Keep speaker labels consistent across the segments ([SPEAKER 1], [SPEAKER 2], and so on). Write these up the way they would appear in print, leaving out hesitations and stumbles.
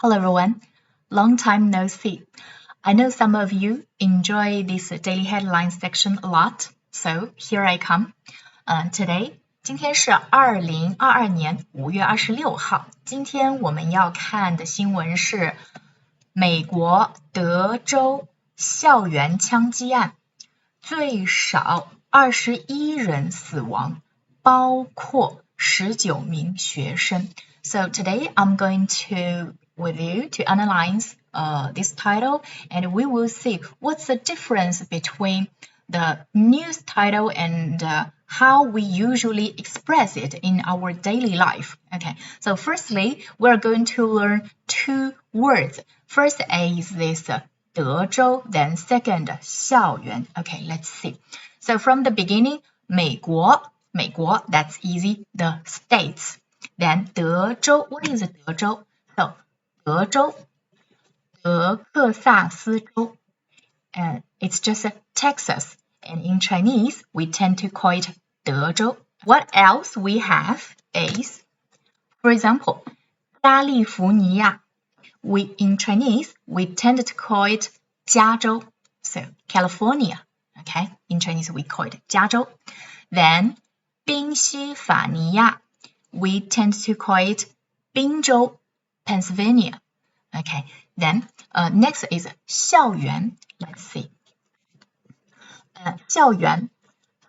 [SPEAKER 1] Hello everyone, long time no see. I know some of you enjoy this daily headline section a lot, so here I come. Today, 今天是2022年5月26号。今天我们要看的新闻是美国德州校园枪击案，最少21人死亡，包括19名学生。So today I'm going to with you to analyze this title, and we will see what's the difference between the news title and how we usually express it in our daily life. Okay, so firstly, we're going to learn two words. First is this 德州, then second 校园. Okay, let's see. So from the beginning, 美国, that's easy, the states. Then 德州, what is 德州? So 德州, 德克萨斯州, and it's just Texas. And in Chinese, we tend to call it 德州. What else we have is, for example, 加利福尼亚. In Chinese, we tend to call it 加州. So California, okay? In Chinese, we call it 加州. Then 宾夕法尼亚, we tend to call it 宾州, Pennsylvania. Okay, then next is 校园. Let's see. 校园，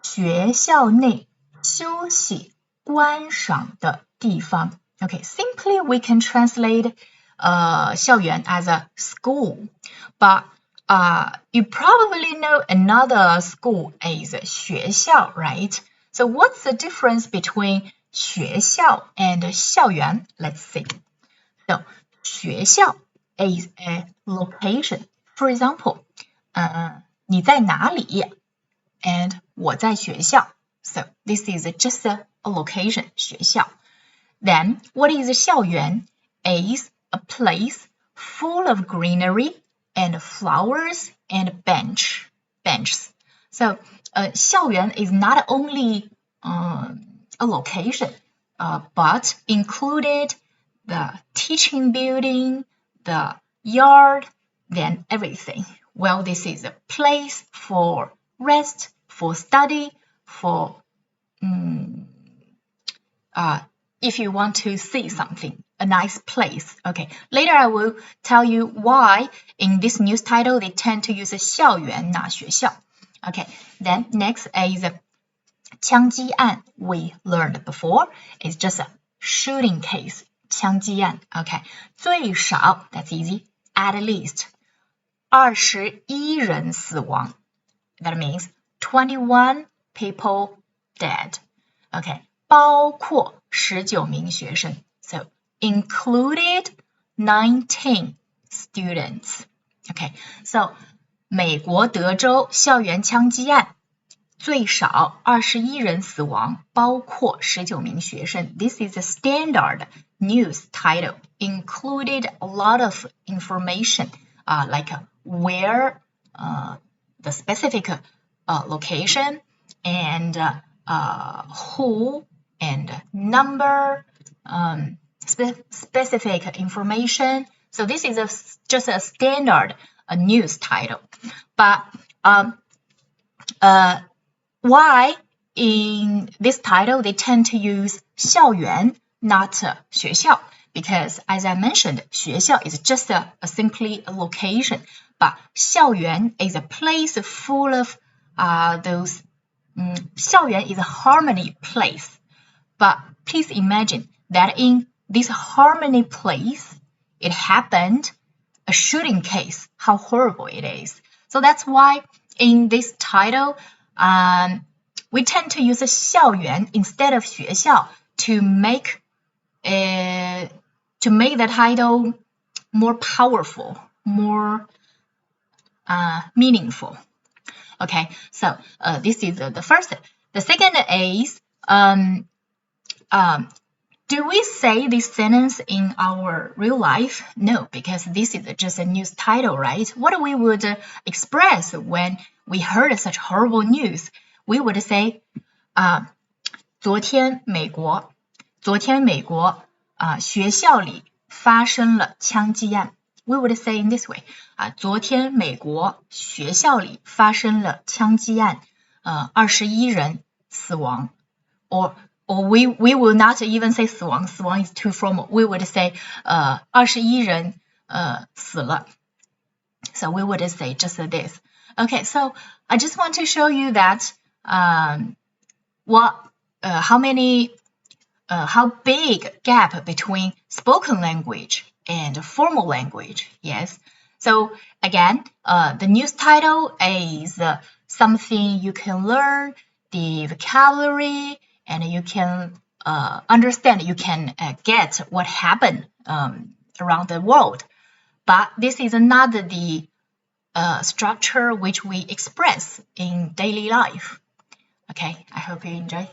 [SPEAKER 1] 学校内休息观赏的地方。Okay, simply we can translate 校园 as a school, but you probably know another school is 学校, right? So what's the difference between 学校 and 校园? Let's see. So 学校 is a location. For example, 你在哪里 and 我在学校. So this is just a location, 学校. Then what is 校园 is a place full of greenery and flowers and benches. So 校园 is not only a location, but included the teaching building, the yard, then everything. Well, this is a place for rest, for study, for if you want to see something, a nice place. Okay, later I will tell you why in this news title they tend to use 校园 not 学校. Okay, then next is 枪击案 we learned before. It's just a shooting case. 枪击案 Okay, 最少 that's easy, at least 21人死亡. That means 21 people dead. Okay, 包括19名学生. So included 19 students. Okay, so 美国德州校园枪击案最少21人死亡，包括19名学生。This is a standard news title, included a lot of information, like where, the specific location, and who, and number, specific information. So this is just a standard news title. But why in this title they tend to use 校园 not 学校? Because as I mentioned, 学校 is just simply a location, but 校园 is a place full of those 校园 is a harmony place. But please imagine that in this harmony place, it happened a shooting case. How horrible it is. So that's why in this title, we tend to use 校园 instead of 学校 to make the title more powerful, more meaningful. Okay, so this is the first. The second is, do we say this sentence in our real life? No, because this is just a news title, right? What we would express when we heard such horrible news? We would say, 昨天美国学校里发生了枪击案。We would say in this way 昨天美国学校里发生了枪击案，21人死亡。Or we will not even say 死亡 is too formal. We would say 21人死了。So we would say just this. Okay, so I just want to show you that how big gap between spoken language and formal language. Yes. So again, the news title is something you can learn the vocabulary and you can understand, you can get what happened around the world. But this is not the structure which we express in daily life. Okay, I hope you enjoy.